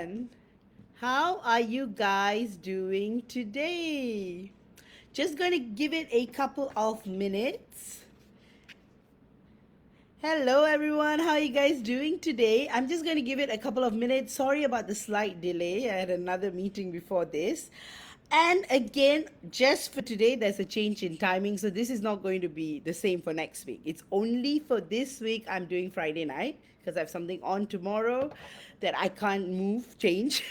everyone. How are you guys doing today? Just going to give it a couple of minutes. Hello, everyone. How are you guys doing today? I'm just going to give it a couple of minutes. Sorry about the slight delay. I had another meeting before this. And again, just for today, there's a change in timing. So this is not going to be the same for next week. It's only for this week. I'm doing Friday night because I have something on tomorrow that I can't move, change.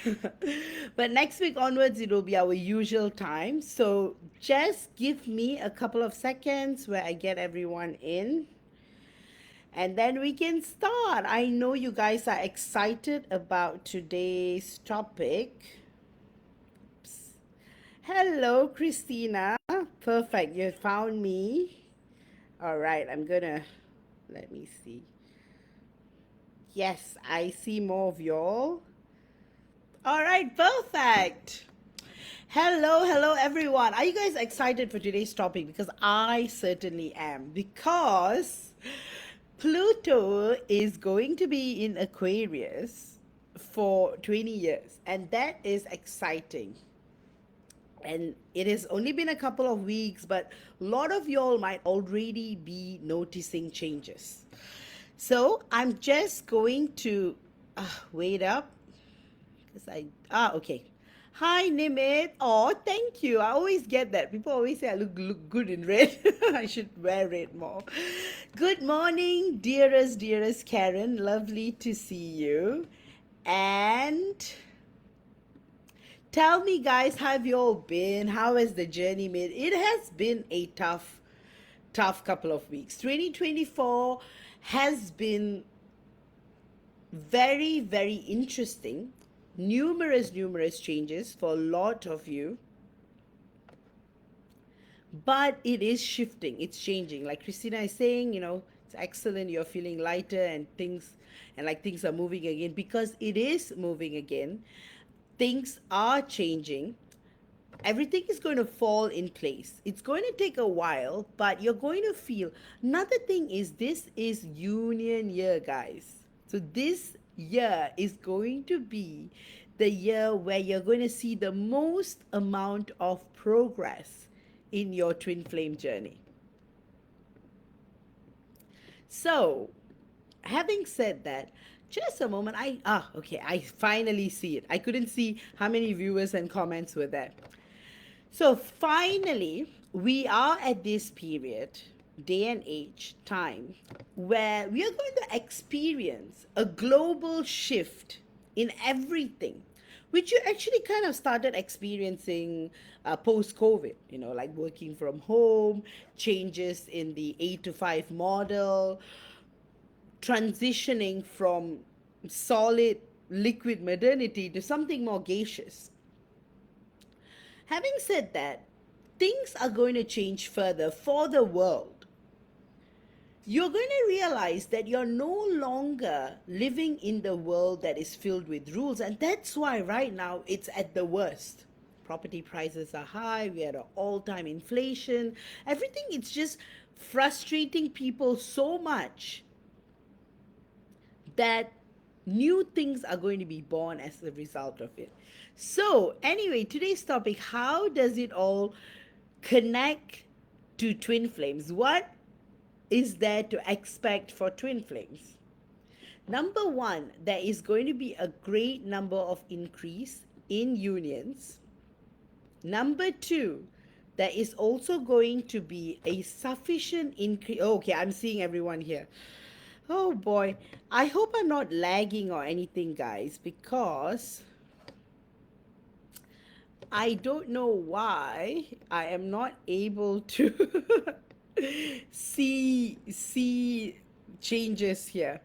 But next week onwards, it will be our usual time. So just give me a couple of seconds where I get everyone in. And then we can start. I know you guys are excited about today's topic. Hello, Christina. Perfect. You found me. All right. Let me see. Yes, I see more of y'all. All right. Perfect. Hello, everyone. Are you guys excited for today's topic? Because I certainly am. Because Pluto is going to be in Aquarius for 20 years, and that is exciting. And it has only been a couple of weeks, but a lot of y'all might already be noticing changes. So I'm just going to wait up because okay. Hi, Nimit. Oh, thank you. I always get that. People always say I look good in red. I should wear red more. Good morning, dearest Karen. Lovely to see you. And tell me, guys, how have you all been? How has the journey been? It has been a tough couple of weeks. 2024 has been very interesting. Numerous changes for a lot of you. But it is shifting, it's changing. Like Christina is saying, it's excellent. You're feeling lighter and things are moving again because it is moving again. Things are changing. Everything is going to fall in place. It's going to take a while, but you're going to feel. Another thing is this is union year, guys. So this year is going to be the year where you're going to see the most amount of progress in your twin flame journey. So, having said that, just a moment. I finally see it. I couldn't see how many viewers and comments were there. So finally, we are at this period, day and age, time, where we are going to experience a global shift in everything, which you actually kind of started experiencing post-COVID, like working from home, changes in the 8 to 5 model, transitioning from solid liquid modernity to something more gaseous. Having said that, things are going to change further for the world. You're going to realize that you're no longer living in the world that is filled with rules, and that's why right now it's at the worst. Property prices are high, we had an all-time inflation, everything. It's just frustrating people so much that new things are going to be born as a result of it. So anyway, today's topic, how does it all connect to twin flames? What is there to expect for twin flames? Number one, there is going to be a great number of increase in unions. Number two, there is also going to be a sufficient increase. Okay, I'm seeing everyone here. Oh boy, I hope I'm not lagging or anything, guys, because I don't know why I am not able to see changes here.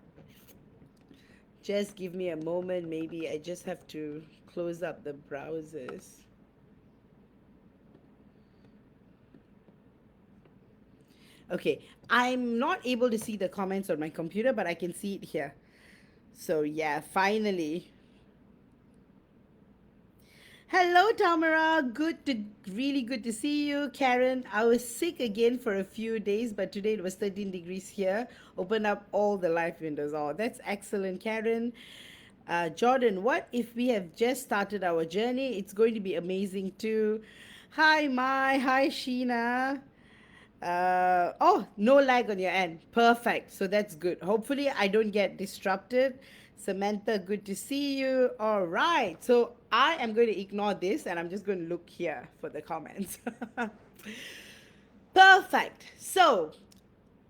Just give me a moment. Maybe I just have to close up the browsers. Okay, I'm not able to see the comments on my computer, but I can see it here. So yeah, finally. Hello, Tamara. Really good to see you. Karen, I was sick again for a few days, but today it was 13 degrees here. Open up all the light windows. Oh, that's excellent, Karen. Jordan, what if we have just started our journey? It's going to be amazing too. Hi, Mai. Hi, Sheena. Oh, no lag on your end. Perfect. So that's good. Hopefully, I don't get disrupted. Samantha, good to see you. All right. So I am going to ignore this and I'm just going to look here for the comments. Perfect. So,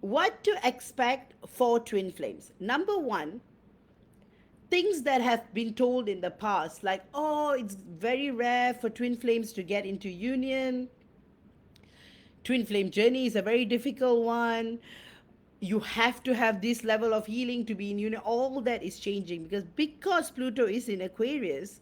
what to expect for twin flames? Number one, things that have been told in the past, like, oh, it's very rare for twin flames to get into union. Twin flame journey is a very difficult one. You have to have this level of healing to be in union. All that is changing because Pluto is in Aquarius.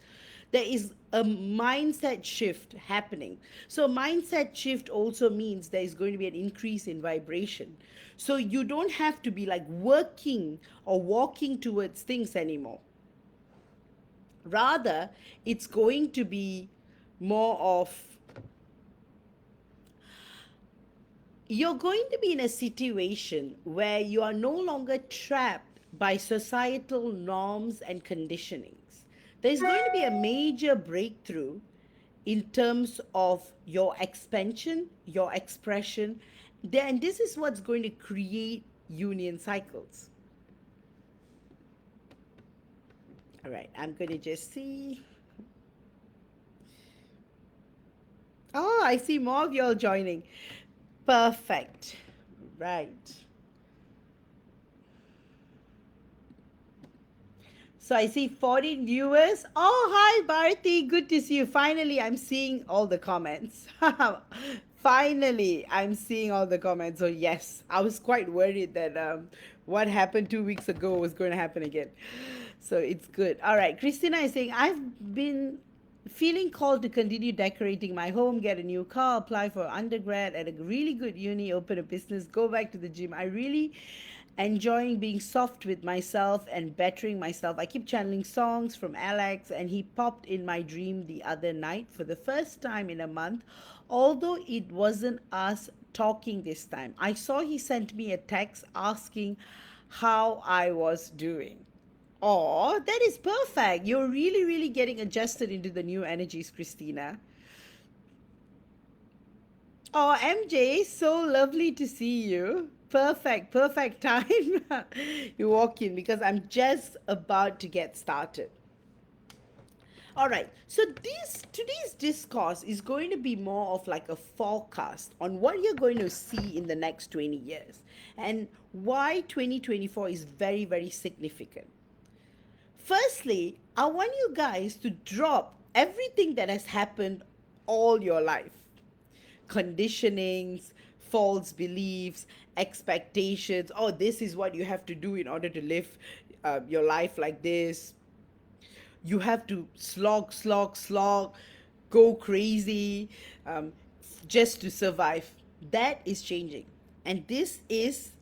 There is a mindset shift happening. So mindset shift also means there is going to be an increase in vibration. So you don't have to be like working or walking towards things anymore. Rather, it's going to be more of, you're going to be in a situation where you are no longer trapped by societal norms and conditionings. There's going to be a major breakthrough in terms of your expansion, your expression. And this is what's going to create union cycles. All right, I'm going to just see. Oh, I see more of y'all joining. Perfect. Right. So I see 14 viewers. Oh, hi, Bharati. Good to see you. Finally, I'm seeing all the comments. Finally, I'm seeing all the comments. So, yes, I was quite worried that what happened 2 weeks ago was going to happen again. So, it's good. All right. Christina is saying, I've been feeling called to continue decorating my home, get a new car, apply for undergrad at a really good uni, open a business, go back to the gym. I really enjoying being soft with myself and bettering myself. I keep channeling songs from Alex, and he popped in my dream the other night for the first time in a month. Although it wasn't us talking this time, I saw he sent me a text asking how I was doing. Oh, that is perfect. You're really, really getting adjusted into the new energies, Christina. Oh, MJ, so lovely to see you. Perfect, perfect time. You walk in because I'm just about to get started. All right. So this today's discourse is going to be more of like a forecast on what you're going to see in the next 20 years and why 2024 is very, very significant. Firstly, I want you guys to drop everything that has happened all your life. Conditionings, false beliefs, expectations. Oh, this is what you have to do in order to live your life like this. You have to slog, slog, slog, go crazy just to survive. That is changing. And this is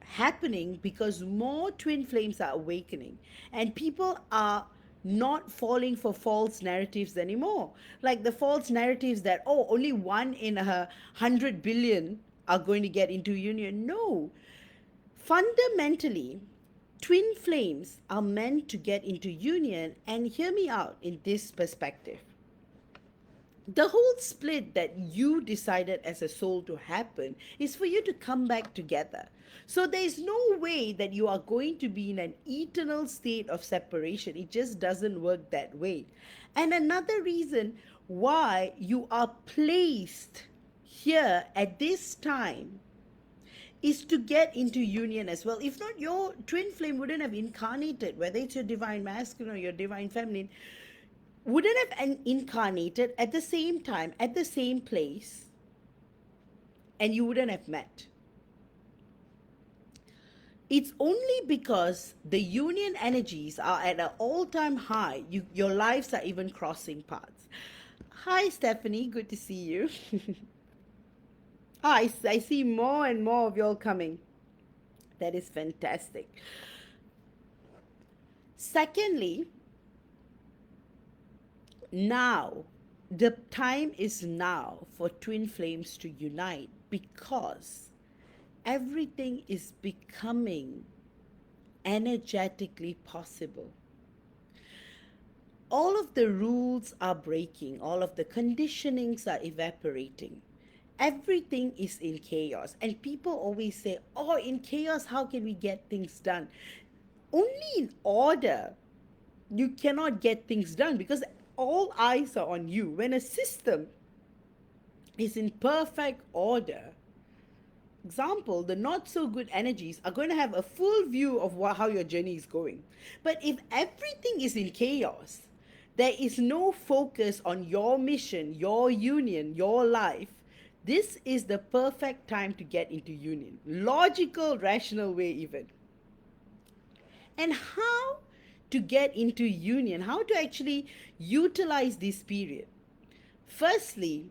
happening because more twin flames are awakening and people are not falling for false narratives anymore, like the false narratives that, oh, only 1 in 100 billion are going to get into union. No, fundamentally twin flames are meant to get into union. And hear me out in this perspective, the whole split that you decided as a soul to happen is for you to come back together. So there is no way that you are going to be in an eternal state of separation. It just doesn't work that way. And another reason why you are placed here at this time is to get into union as well. If not, your twin flame wouldn't have incarnated, whether it's your divine masculine or your divine feminine, wouldn't have incarnated at the same time, at the same place, and you wouldn't have met. It's only because the union energies are at an all-time high, your lives are even crossing paths. Hi, Stephanie. Good to see you. I see more and more of y'all coming. That is fantastic. Secondly, now, the time is now for twin flames to unite because everything is becoming energetically possible. All of the rules are breaking, all of the conditionings are evaporating. Everything is in chaos. And people always say, oh, in chaos, how can we get things done? Only in order you cannot get things done because all eyes are on you. When a system is in perfect order, example, the not so good energies are going to have a full view of how your journey is going. But if everything is in chaos, there is no focus on your mission, your union, your life. This is the perfect time to get into union. Logical, rational way, even. And how to get into union, how to actually utilize this period. Firstly,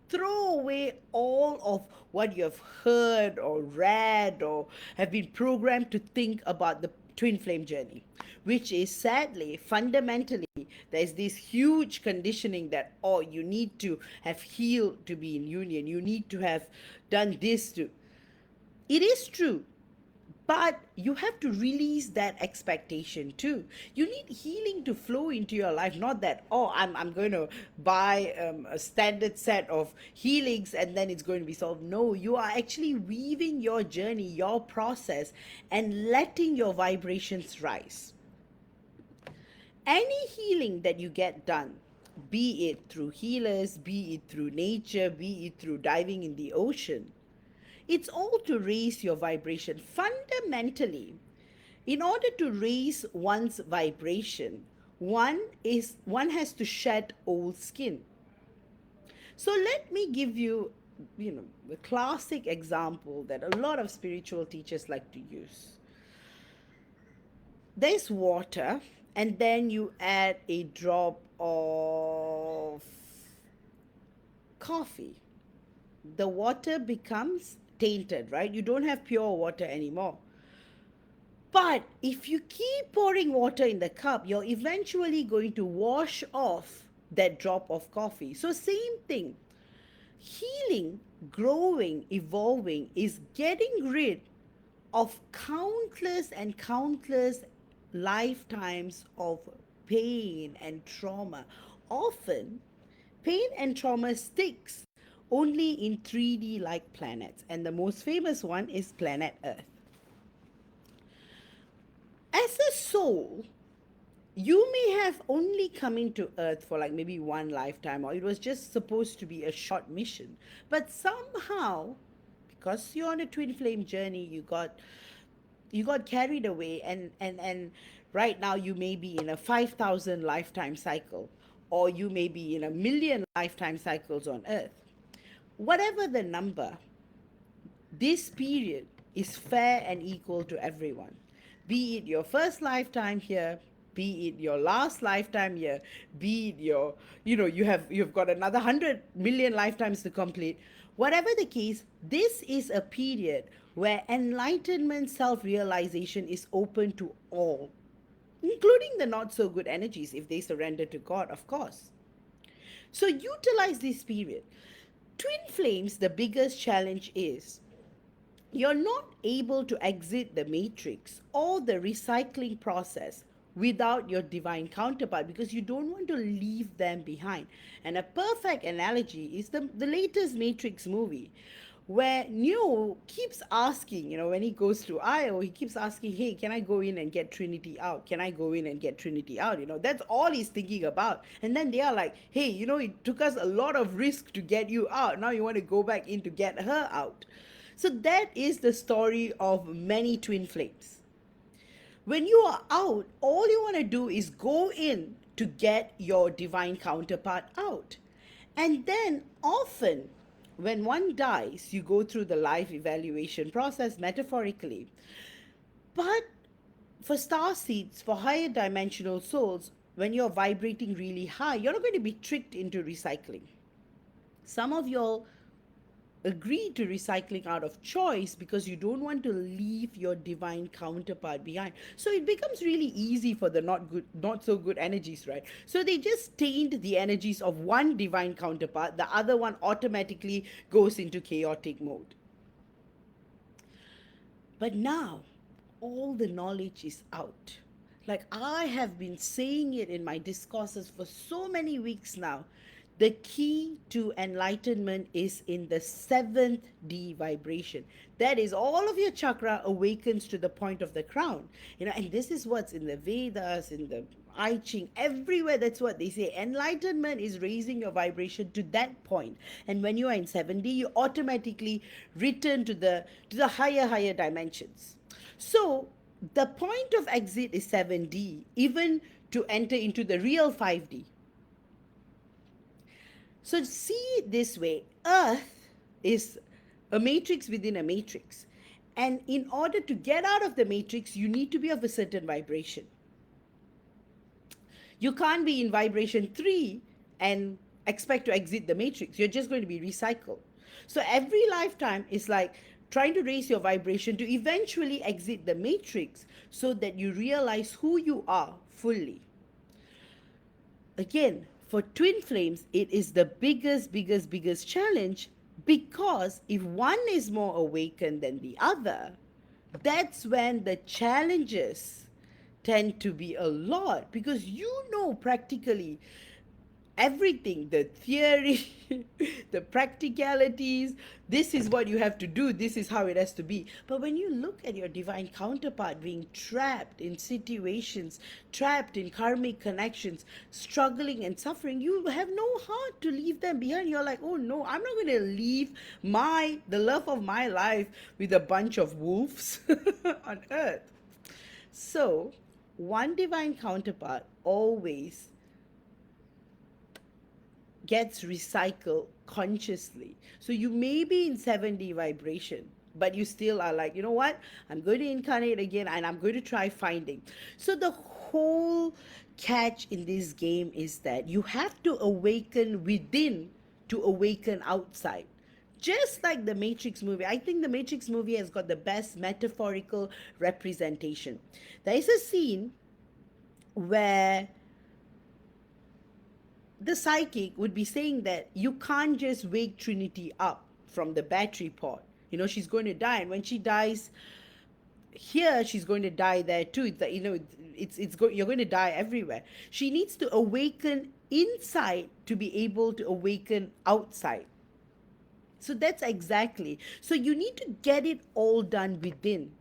throw away all of what you have heard or read or have been programmed to think about the twin flame journey, which is sadly, fundamentally, there's this huge conditioning that, oh, you need to have healed to be in union, you need to have done this to. It is true, but you have to release that expectation too. You need healing to flow into your life, not that, oh, I'm going to buy a standard set of healings and then it's going to be solved. No, you are actually weaving your journey, your process, and letting your vibrations rise. Any healing that you get done, be it through healers, be it through nature, be it through diving in the ocean, it's all to raise your vibration. Fundamentally, in order to raise one's vibration, one has to shed old skin. So let me give you, the classic example that a lot of spiritual teachers like to use. There's water, and then you add a drop of coffee. The water becomes tainted, right? You don't have pure water anymore. But if you keep pouring water in the cup, you're eventually going to wash off that drop of coffee. So, same thing. Healing, growing, evolving is getting rid of countless and countless lifetimes of pain and trauma. Often, pain and trauma sticks only in 3D like planets, and the most famous one is planet Earth. As a soul, you may have only come into Earth for like maybe one lifetime, or it was just supposed to be a short mission. But somehow, because you're on a twin flame journey, you got carried away, and right now you may be in a 5,000 lifetime cycle, or you may be in a million lifetime cycles on Earth. Whatever the number, this period is fair and equal to everyone. Be it your first lifetime here, be it your last lifetime here, be it you've got another 100 million lifetimes to complete. Whatever the case, this is a period where enlightenment, self-realization is open to all, including the not so good energies if they surrender to God, of course. So utilize this period. Twin flames, the biggest challenge is you're not able to exit the matrix or the recycling process without your divine counterpart because you don't want to leave them behind. And a perfect analogy is the latest Matrix movie, where Neo keeps asking, when he goes to Io, he keeps asking, hey, can I go in and get Trinity out? Can I go in and get Trinity out? That's all he's thinking about. And then they are like, hey, it took us a lot of risk to get you out. Now you want to go back in to get her out. So that is the story of many twin flames. When you are out, all you want to do is go in to get your divine counterpart out. And then often, when one dies, you go through the life evaluation process metaphorically. But for star seeds, for higher dimensional souls, when you're vibrating really high, you're not going to be tricked into recycling. Some of y'all agree to recycling out of choice because you don't want to leave your divine counterpart behind. So it becomes really easy for the not so good energies, right? So they just taint the energies of one divine counterpart, the other one automatically goes into chaotic mode. But now all the knowledge is out. Like I have been saying it in my discourses for so many weeks now. The key to enlightenment is in the seventh D vibration. That is, all of your chakra awakens to the point of the crown. And this is what's in the Vedas, in the I Ching, everywhere. That's what they say. Enlightenment is raising your vibration to that point. And when you are in 7D, you automatically return to the higher dimensions. So the point of exit is 7D, even to enter into the real 5D. So see it this way, Earth is a matrix within a matrix. And in order to get out of the matrix, you need to be of a certain vibration. You can't be in vibration 3 and expect to exit the matrix. You're just going to be recycled. So every lifetime is like trying to raise your vibration to eventually exit the matrix so that you realize who you are fully. Again, for twin flames, it is the biggest challenge, because if one is more awakened than the other, that's when the challenges tend to be a lot, because practically everything, the theory, the practicalities. This is what you have to do, this is how it has to be. But when you look at your divine counterpart being trapped in situations, trapped in karmic connections, struggling and suffering, you have no heart to leave them behind. You're like, oh no, I'm not going to leave the love of my life with a bunch of wolves on earth. So one divine counterpart always gets recycled consciously. So you may be in 7D vibration, but you still are like, you know what? I'm going to incarnate again and I'm going to try finding. So the whole catch in this game is that you have to awaken within to awaken outside. Just like the Matrix movie. I think the Matrix movie has got the best metaphorical representation. There is a scene where the psychic would be saying that you can't just wake Trinity up from the battery pod. She's going to die, and when she dies here, she's going to die there too. You're going to die everywhere. She needs to awaken inside to be able to awaken outside. So that's exactly. So you need to get it all done within.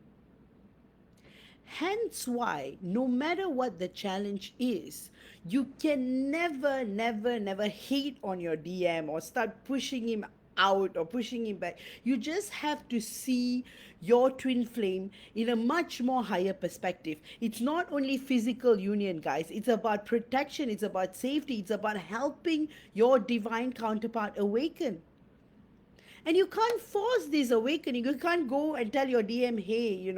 Hence why, no matter what the challenge is, you can never hate on your DM or start pushing him out or pushing him back. You just have to see your twin flame in a much more higher perspective. It's not only physical union, guys. It's about protection. It's about safety. It's about helping your divine counterpart awaken. And you can't force this awakening. You can't go and tell your DM, hey,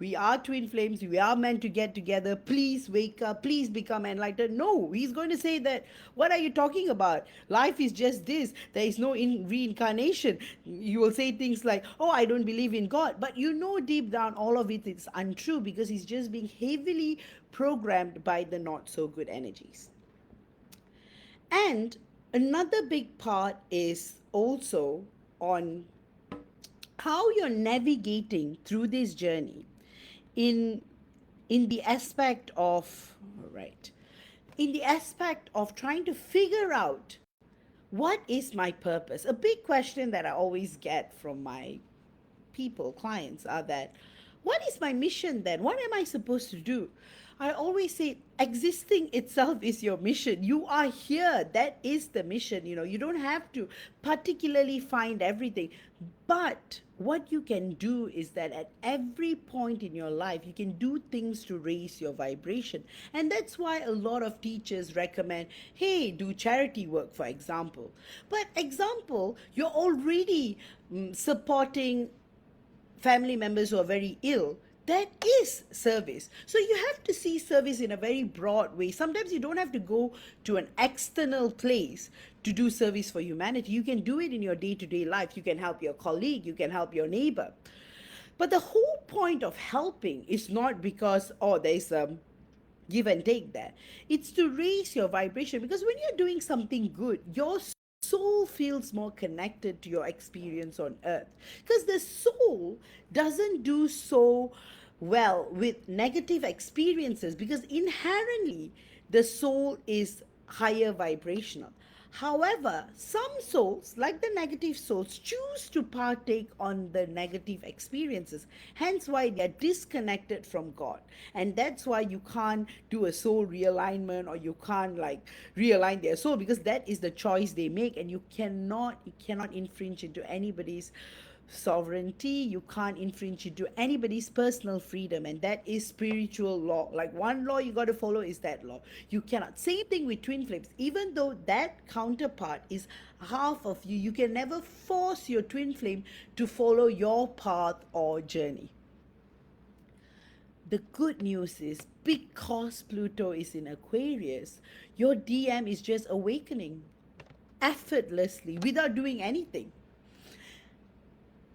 we are twin flames. We are meant to get together. Please wake up. Please become enlightened. No, he's going to say that, what are you talking about? Life is just this. There is no reincarnation. You will say things like, oh, I don't believe in God. But deep down, all of it is untrue, because he's just being heavily programmed by the not so good energies. And another big part is also on how you're navigating through this journey in the aspect of trying to figure out, what is my purpose? A big question that I always get from my clients are that, what is my mission then? What am I supposed to do? I always say, existing itself is your mission. You are here. That is the mission. You don't have to particularly find everything. But what you can do is that at every point in your life, you can do things to raise your vibration. And that's why a lot of teachers recommend, hey, do charity work, for example. But you're already supporting family members who are very ill. That is service. So you have to see service in a very broad way. Sometimes you don't have to go to an external place to do service for humanity. You can do it in your day-to-day life. You can help your colleague. You can help your neighbor. But the whole point of helping is not because, there's a give and take there. It's to raise your vibration, because when you're doing something good, your soul feels more connected to your experience on earth, because the soul doesn't do so well with negative experiences, because inherently the soul is higher vibrational. However, some souls, like the negative souls, choose to partake on the negative experiences. Hence why they are disconnected from God. And that's why you can't do a soul realignment, or you can't like realign their soul, because that is the choice they make, and you cannot infringe into anybody's sovereignty. You can't infringe into anybody's personal freedom, and that is spiritual law. Like, one law you got to follow is that law. You cannot. Same thing with twin flames. Even though that counterpart is half of you, you can never force your twin flame to follow your path or journey. The good news is, because Pluto is in Aquarius, your DM is just awakening effortlessly without doing anything.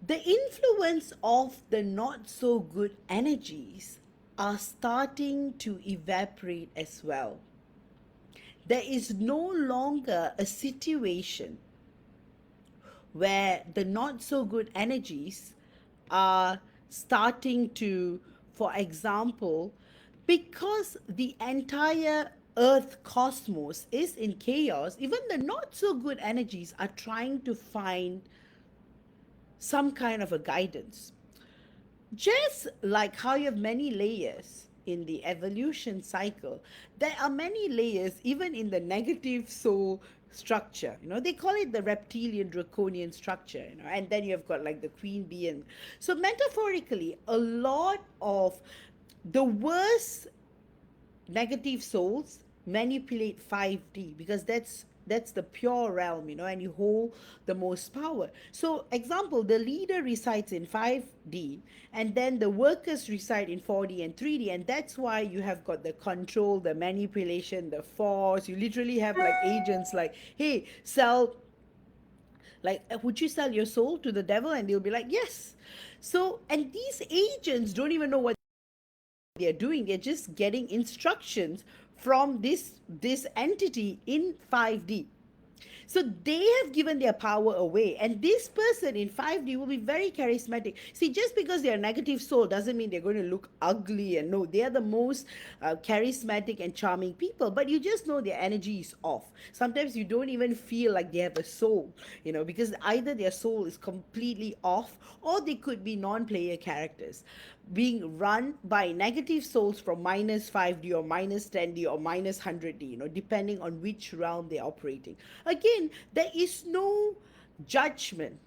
The influence of the not so good energies are starting to evaporate as well. There is no longer a situation where the not so good energies are starting to, for example, because the entire earth cosmos is in chaos, even the not so good energies are trying to find some kind of a guidance. Just like how you have many layers in the evolution cycle, there are many layers even in the negative soul structure. They call it the reptilian draconian structure, and then you have got like the queen bee. And so metaphorically, a lot of the worst negative souls manipulate 5D, because that's the pure realm, and you hold the most power. So example, the leader resides in 5D, and then the workers reside in 4D and 3D, and that's why you have got the control, the manipulation, the force. You literally have like agents like, hey, sell, like, would you sell your soul to the devil? And they'll be like, yes. So, and these agents don't even know what they're doing. They're just getting instructions from this entity in 5D. So they have given their power away, and this person in 5D will be very charismatic. See, just because they're a negative soul doesn't mean they're going to look ugly. And no, they are the most charismatic and charming people, but you just know their energy is off. Sometimes you don't even feel like they have a soul, because either their soul is completely off, or they could be non-player characters being run by negative souls from minus 5D or minus 10D or minus 100D, depending on which realm they're operating. Again, there is no judgment.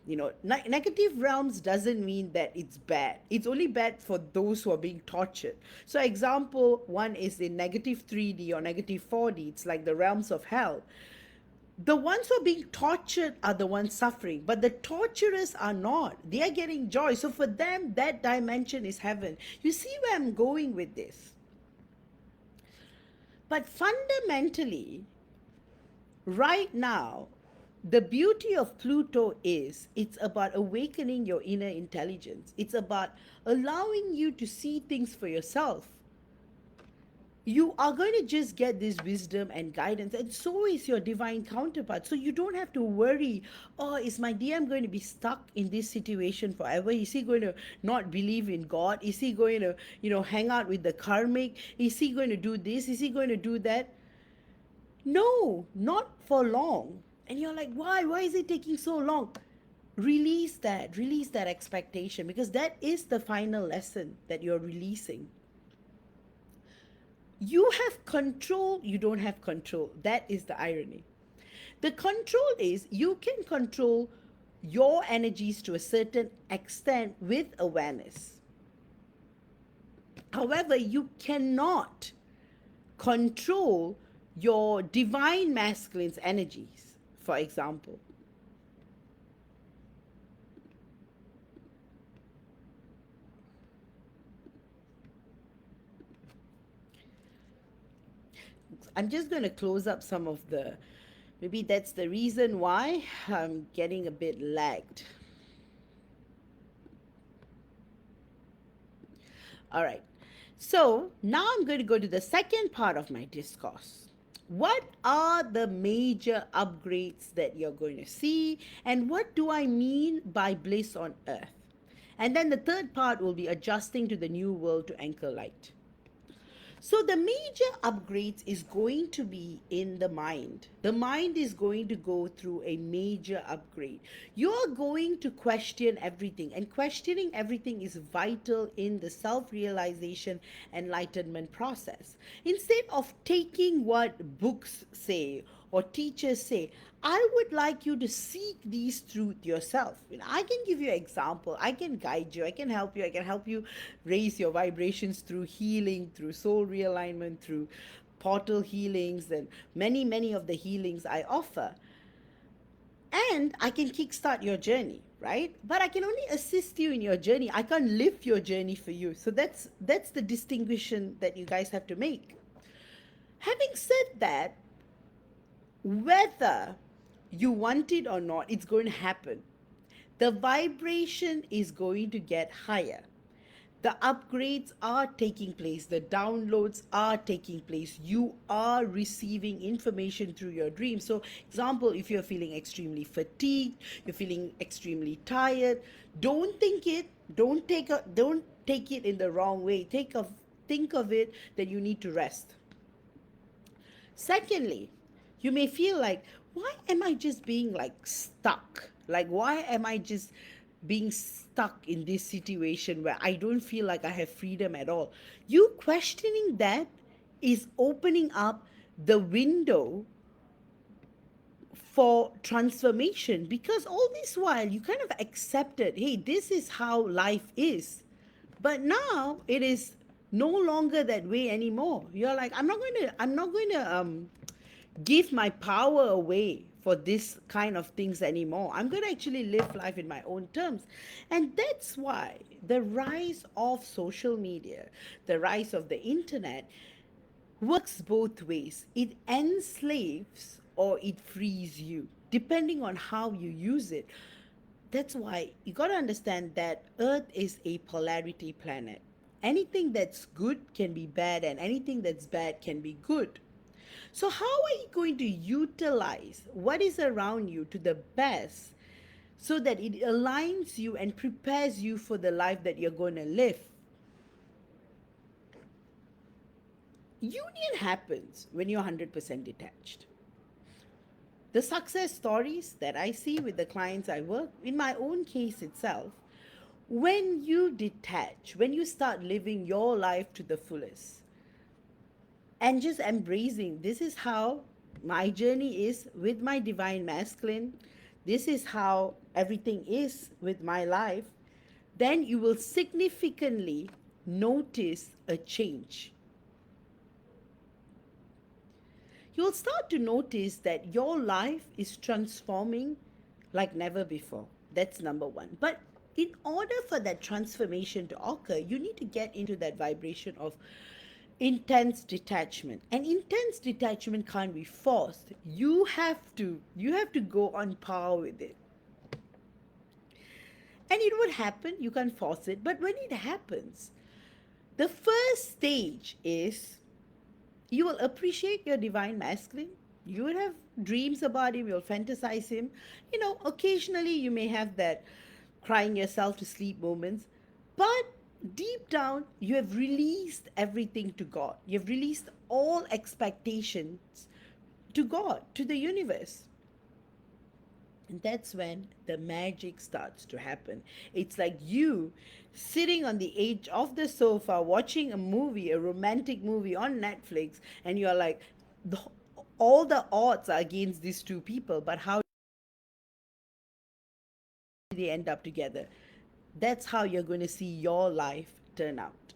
Negative realms doesn't mean that it's bad. It's only bad for those who are being tortured. So example one is in negative 3D or negative 4D. It's like the realms of hell. The ones who are being tortured are the ones suffering, but the torturers are not. They are getting joy. So for them, that dimension is heaven. You see where I'm going with this? But fundamentally, right now, the beauty of Pluto is it's about awakening your inner intelligence. It's about allowing you to see things for yourself. You are going to just get this wisdom and guidance, and so is your divine counterpart. So you don't have to worry, oh, is my DM going to be stuck in this situation forever? Is he going to not believe in God? Is he going to, hang out with the karmic? Is he going to do this? Is he going to do that? No, not for long. And you're like, why is it taking so long? Release that expectation, because that is the final lesson that you're releasing. You have control, you don't have control. That is the irony. The control is you can control your energies to a certain extent with awareness. However, you cannot control your divine masculine's energies, for example. I'm just going to close up some of the, maybe that's the reason why I'm getting a bit lagged. All right. So now I'm going to go to the second part of my discourse. What are the major upgrades that you're going to see? And what do I mean by bliss on earth? And then the third part will be adjusting to the new world to anchor light. So the major upgrades is going to be in the mind. The mind is going to go through a major upgrade. You're going to question everything, and questioning everything is vital in the self-realization enlightenment process. Instead of taking what books say or teachers say, I would like you to seek these truth yourself. I can give you an example. I can guide you. I can help you. I can help you raise your vibrations through healing, through soul realignment, through portal healings, and many of the healings I offer. And I can kickstart your journey, right? But I can only assist you in your journey. I can't live your journey for you. So that's the distinction that you guys have to make. Having said that, whether you want it or not, it's going to happen. The vibration is going to get higher. The upgrades are taking place. The downloads are taking place. You are receiving information through your dreams. So, example, if you're feeling extremely fatigued, you're feeling extremely tired, don't think it. Don't take it in the wrong way. Think of it that you need to rest. Secondly, you may feel like, why am I just being like stuck? Like, why am I just being stuck in this situation where I don't feel like I have freedom at all? You questioning that is opening up the window for transformation, because all this while you kind of accepted, hey, this is how life is. But now it is no longer that way anymore. You're like, I'm not going to give my power away for this kind of things anymore. I'm going to actually live life in my own terms. And that's why the rise of social media, the rise of the internet works both ways. It enslaves or it frees you, depending on how you use it. That's why you got to understand that Earth is a polarity planet. Anything that's good can be bad, and anything that's bad can be good. So, how are you going to utilize what is around you to the best so that it aligns you and prepares you for the life that you're going to live? Union happens when you're 100% detached. The success stories that I see with the clients I work, in my own case itself, when you detach, when you start living your life to the fullest, and just embracing, this is how my journey is with my divine masculine, this is how everything is with my life, then you will significantly notice a change. You'll start to notice that your life is transforming like never before. That's number one. But in order for that transformation to occur, you need to get into that vibration of intense detachment. And intense detachment can't be forced. You have to go on par with it. And it would happen, you can't force it, but when it happens, the first stage is you will appreciate your divine masculine. You will have dreams about him, you'll fantasize him. Occasionally you may have that crying yourself to sleep moments, but deep down, you have released everything to God. You've released all expectations to God, to the universe. And that's when the magic starts to happen. It's like you sitting on the edge of the sofa watching a movie, a romantic movie on Netflix, and you're like, all the odds are against these two people, but how they end up together? That's how you're going to see your life turn out.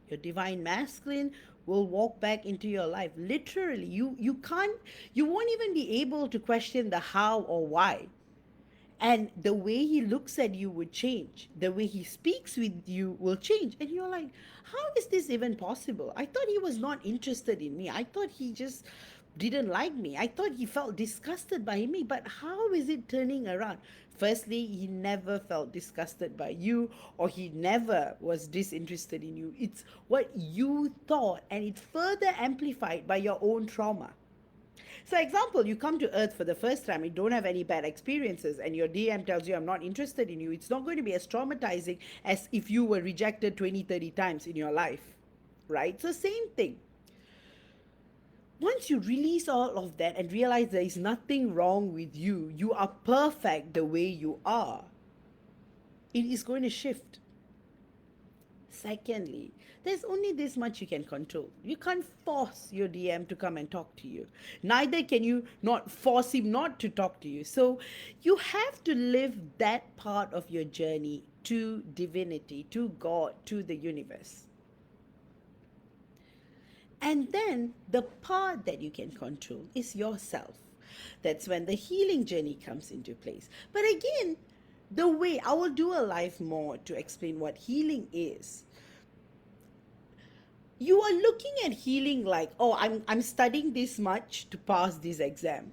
Your divine masculine will walk back into your life. Literally, you won't even be able to question the how or why. And the way he looks at you would change. The way he speaks with you will change. And you're like, how is this even possible? I thought he was not interested in me. I thought he just didn't like me. I thought he felt disgusted by me. But how is it turning around? Firstly, he never felt disgusted by you, or he never was disinterested in you. It's what you thought, and it's further amplified by your own trauma. So example, you come to Earth for the first time, you don't have any bad experiences, and your DM tells you, I'm not interested in you. It's not going to be as traumatizing as if you were rejected 20, 30 times in your life, right? So same thing. Once you release all of that and realize there is nothing wrong with you, you are perfect the way you are, it is going to shift. Secondly, there's only this much you can control. You can't force your DM to come and talk to you. Neither can you not force him not to talk to you. So you have to live that part of your journey to divinity, to God, to the universe. And then the part that you can control is yourself. That's when the healing journey comes into place. But again, the way I will do a live more to explain what healing is. You are looking at healing like, oh, I'm studying this much to pass this exam.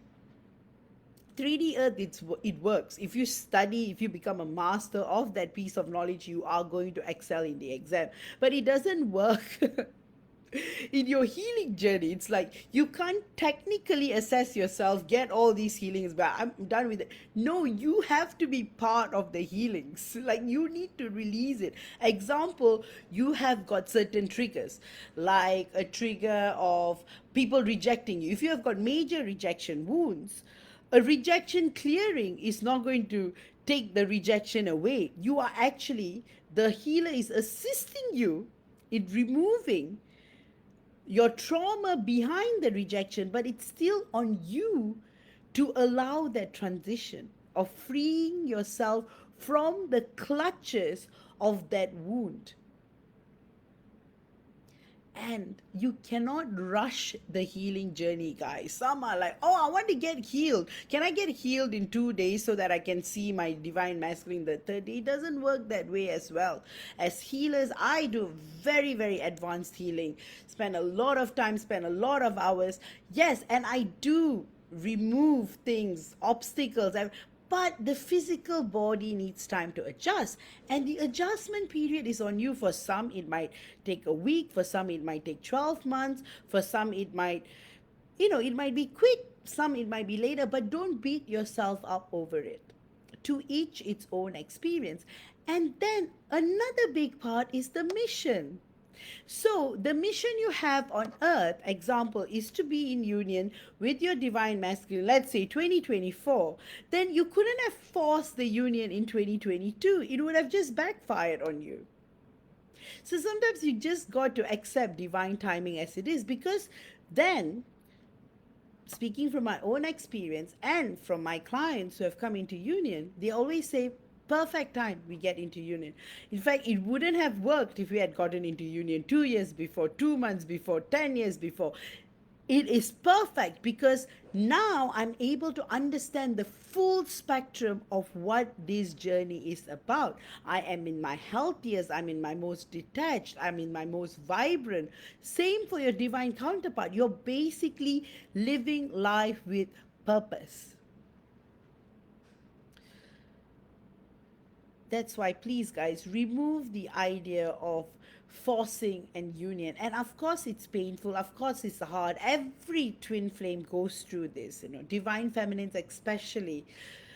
3D Earth, it works. If you study, if you become a master of that piece of knowledge, you are going to excel in the exam. But it doesn't work in your healing journey. It's like you can't technically assess yourself, get all these healings, but I'm done with it. No, you have to be part of the healings. Like you need to release it. Example, you have got certain triggers, like a trigger of people rejecting you. If you have got major rejection wounds, a rejection clearing is not going to take the rejection away. You are actually, the healer is assisting you in removing your trauma behind the rejection, but it's still on you to allow that transition of freeing yourself from the clutches of that wound. And you cannot rush the healing journey, guys. Some are like, oh, I want to get healed. Can I get healed in 2 days so that I can see my divine masculine the third day? It doesn't work that way as well. As healers, I do very, very advanced healing. Spend a lot of time, spend a lot of hours. Yes, and I do remove things, obstacles. But the physical body needs time to adjust. And the adjustment period is on you. For some, it might take a week. For some, it might take 12 months. For some, it might, it might be quick. Some, it might be later. But don't beat yourself up over it. To each its own experience. And then another big part is the mission. So the mission you have on earth, example, is to be in union with your divine masculine, let's say 2024, then you couldn't have forced the union in 2022. It would have just backfired on you. So sometimes you just got to accept divine timing as it is, because then, speaking from my own experience and from my clients who have come into union, they always say, perfect time we get into union. In fact, it wouldn't have worked if we had gotten into union 2 years before, 2 months before, 10 years before. It is perfect because now I'm able to understand the full spectrum of what this journey is about. I am in my healthiest, I'm in my most detached, I'm in my most vibrant. Same for your divine counterpart. You're basically living life with purpose. That's why, please, guys, remove the idea of forcing and union. And of course, it's painful. Of course, it's hard. Every twin flame goes through this, divine feminines especially.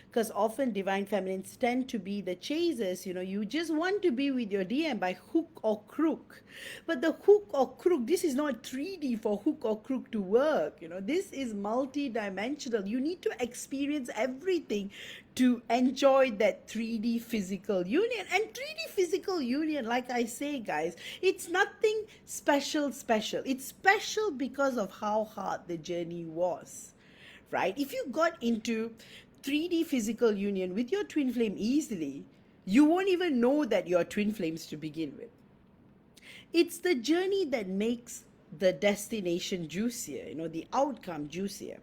Because often divine feminines tend to be the chasers. You just want to be with your DM by hook or crook. But the hook or crook, this is not 3D for hook or crook to work. This is multi-dimensional. You need to experience everything to enjoy that 3D physical union. And 3D physical union, like I say, guys, it's nothing special. It's special because of how hard the journey was, right? If you got into 3D physical union with your twin flame easily, you won't even know that you're twin flames to begin with. It's the journey that makes the destination juicier, the outcome juicier.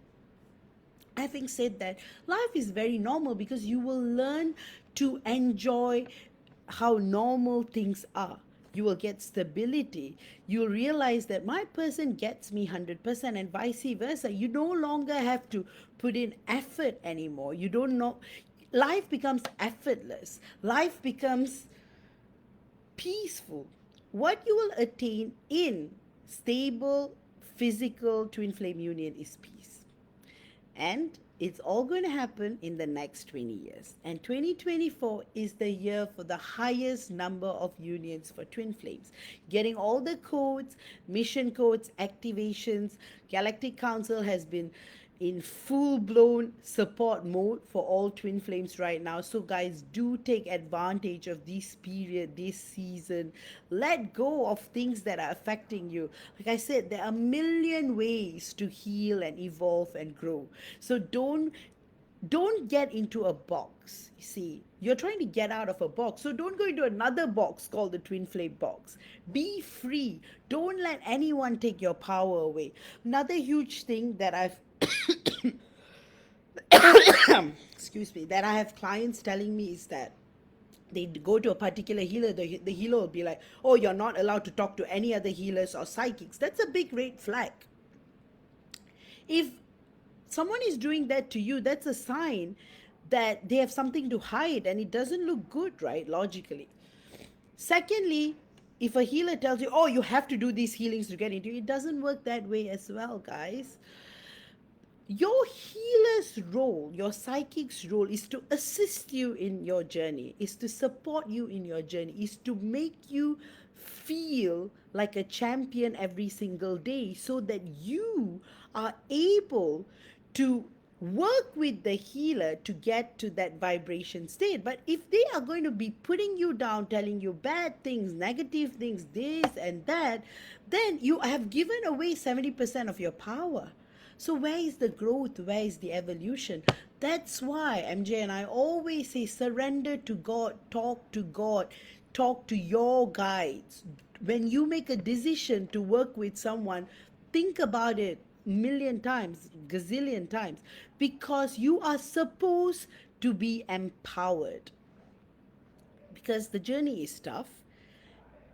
Having said that, life is very normal because you will learn to enjoy how normal things are. You will get stability. You'll realize that my person gets me 100% and vice versa. You no longer have to put in effort anymore. You don't know. Life becomes effortless. Life becomes peaceful. What you will attain in stable physical twin flame union is peace. And it's all going to happen in the next 20 years. And 2024 is the year for the highest number of unions for twin flames. Getting all the codes, mission codes, activations. Galactic Council has been in full blown support mode for all twin flames right now. So guys, do take advantage of this period, this season. Let go of things that are affecting you. Like I said, there are a million ways to heal and evolve and grow. So don't get into a box. You see, you're trying to get out of a box, so don't go into another box called the twin flame box. Be free. Don't let anyone take your power away. Another huge thing that I've excuse me, that I have clients telling me is that they go to a particular healer, the healer will be like, oh, you're not allowed to talk to any other healers or psychics. That's a big red flag. If someone is doing that to you, that's a sign that they have something to hide, and it doesn't look good, right? Logically. Secondly, if a healer tells you, oh, you have to do these healings to get into it, it doesn't work that way as well, guys. Your healer's role, your psychic's role is to assist you in your journey, is to support you in your journey, is to make you feel like a champion every single day so that you are able to work with the healer to get to that vibration state. But if they are going to be putting you down, telling you bad things, negative things, this and that, then you have given away 70% of your power. So where is the growth? Where is the evolution? That's why MJ and I always say surrender to God, talk to your guides. When you make a decision to work with someone, think about it million times, gazillion times, because you are supposed to be empowered. Because the journey is tough,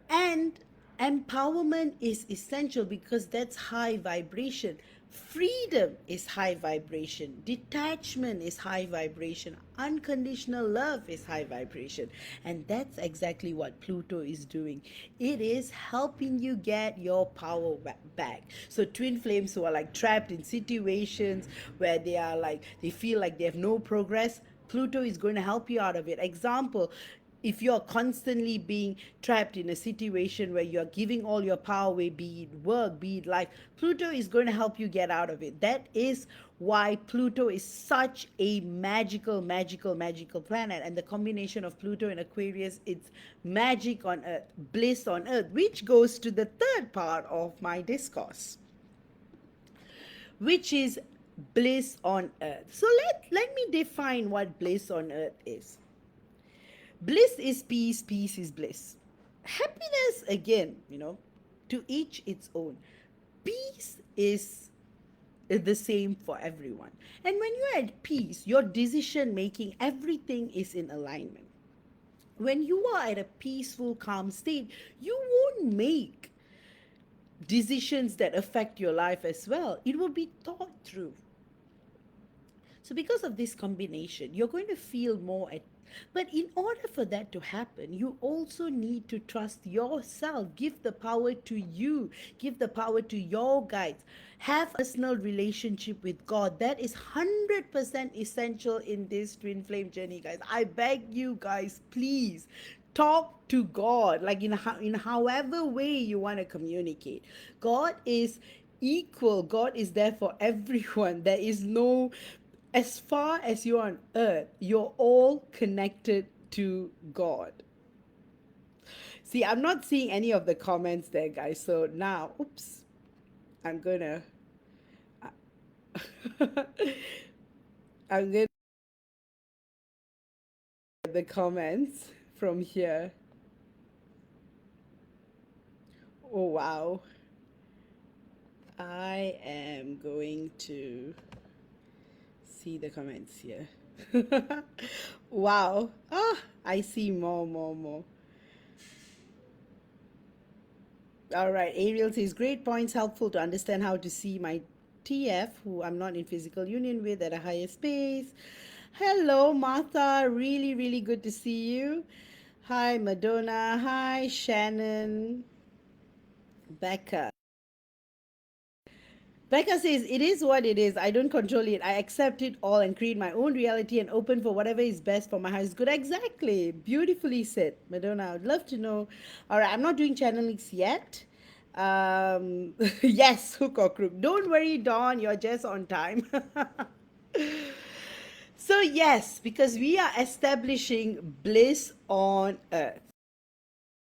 and empowerment is essential because that's high vibration. Freedom is high vibration. Detachment is high vibration. Unconditional love is high vibration. And that's exactly what Pluto is doing. It is helping you get your power back. So twin flames who are like trapped in situations where they feel like they have no progress, Pluto is going to help you out of it. Example, if you're constantly being trapped in a situation where you're giving all your power away, be it work, be it life, Pluto is going to help you get out of it. That is why Pluto is such a magical, magical, magical planet. And the combination of Pluto and Aquarius, it's magic on earth, bliss on earth, which goes to the third part of my discourse, which is bliss on earth. So let me define what bliss on earth is. Bliss is peace, peace is bliss. Happiness, again, to each its own. Peace is the same for everyone. And when you're at peace, your decision making, everything is in alignment. When you are at a peaceful, calm state, you won't make decisions that affect your life as well. It will be thought through. So because of this combination, you're going to feel more at. But in order for that to happen, you also need to trust yourself. Give the power to you. Give the power to your guides. Have a personal relationship with God. That is 100% essential in this twin flame journey, guys. I beg you guys, please talk to God, like in however way you want to communicate. God is equal. God is there for everyone. There is no, as far as you're on earth, you're all connected to God. See, I'm not seeing any of the comments there, guys. So now, oops, I'm gonna I'm gonna the comments from here. Oh wow. I am going to see the comments here. Wow. I see more. All right. Ariel says, great points, helpful to understand how to see my TF, who I'm not in physical union with, at a higher space. Hello, Martha. Really, really good to see you. Hi, Madonna. Hi, Shannon. Becca. Becca says, it is what it is. I don't control it. I accept it all and create my own reality and open for whatever is best for my highest good. Exactly. Beautifully said, Madonna. I would love to know. All right, I'm not doing channelings yet. Yes, hook or crook. Don't worry, Dawn. You're just on time. So, yes, because we are establishing bliss on earth.